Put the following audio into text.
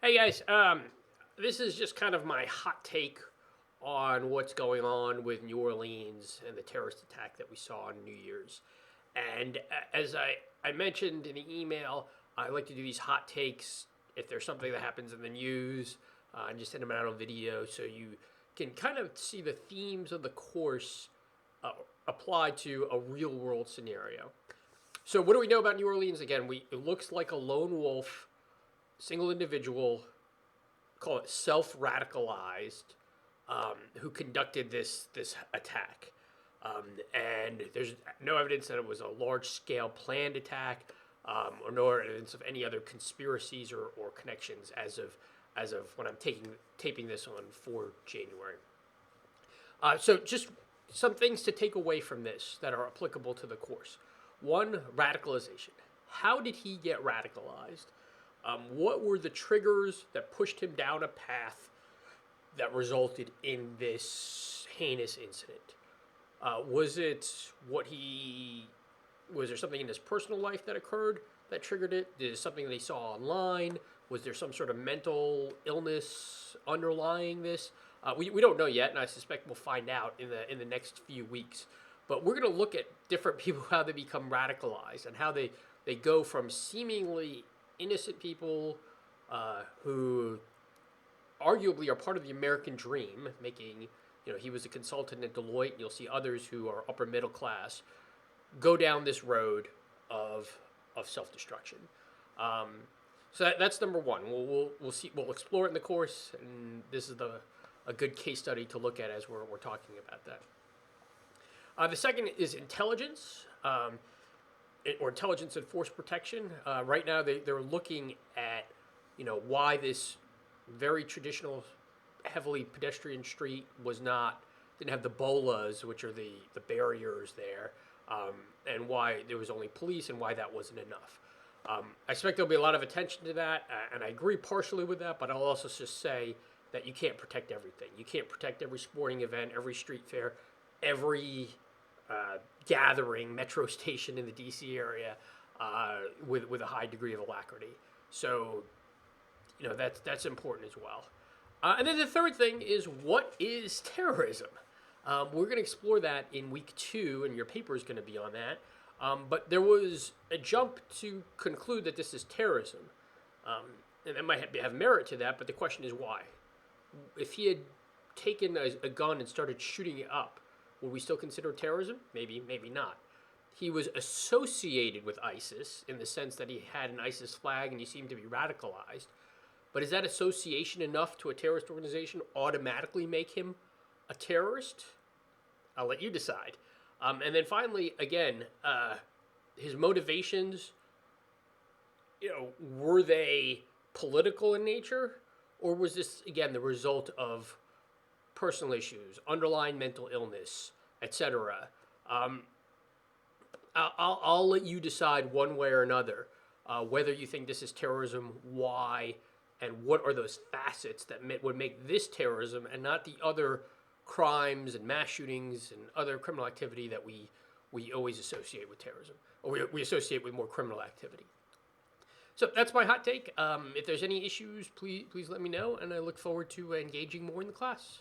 Hey guys, this is just kind of my hot take on what's going on with New Orleans and the terrorist attack that we saw on New Year's. And as I mentioned in the email, I like to do these hot takes if there's something that happens in the news and just send them out on video so you can kind of see the themes of the course uh, applied to a real world scenario. So, what do we know about New Orleans? Again, it looks like a lone wolf, single individual, call it self-radicalized, who conducted this attack. And there's no evidence that it was a large-scale planned attack, or no evidence of any other conspiracies or connections as of when I'm taping this on 4 January. So just some things to take away from this that are applicable to the course. One, radicalization. How did he get radicalized? What were the triggers that pushed him down a path that resulted in this heinous incident? Was it what he was there something in his personal life that occurred that triggered it? Is it something they saw online? Was there some sort of mental illness underlying this? We don't know yet, and I suspect we'll find out in the next few weeks. But we're going to look at different people, how they become radicalized, and how they go from seemingly innocent people who arguably are part of the American dream, making, he was a consultant at Deloitte, and you'll see others who are upper middle class go down this road of self destruction. So that's number one. We'll see. We'll explore it in the course, and this is a good case study to look at as we're talking about that. The second is intelligence, or intelligence and force protection. Right now, they're looking at why this very traditional, heavily pedestrian street didn't have the bolas, which are the barriers there, and why there was only police and why that wasn't enough. I expect there'll be a lot of attention to that, and I agree partially with that, but I'll also just say that you can't protect everything. You can't protect every sporting event, every street fair, every gathering, metro station in the DC area with a high degree of alacrity. So, that's important as well. And then the third thing is, what is terrorism? We're going to explore that in week 2, and your paper is going to be on that. But there was a jump to conclude that this is terrorism. And that might have merit to that, but the question is why? If he had taken a gun and started shooting it up, would we still consider terrorism? Maybe, maybe not. He was associated with ISIS in the sense that he had an ISIS flag and he seemed to be radicalized. But is that association enough to a terrorist organization automatically make him a terrorist? I'll let you decide. And then finally, again, his motivations, were they political in nature? Or was this, again, the result of personal issues, underlying mental illness, etc.? I'll let you decide one way or another whether you think this is terrorism, why, and what are those facets that would make this terrorism and not the other crimes and mass shootings and other criminal activity that we always associate with terrorism, or we associate with more criminal activity. So that's my hot take. If there's any issues, please let me know, and I look forward to engaging more in the class.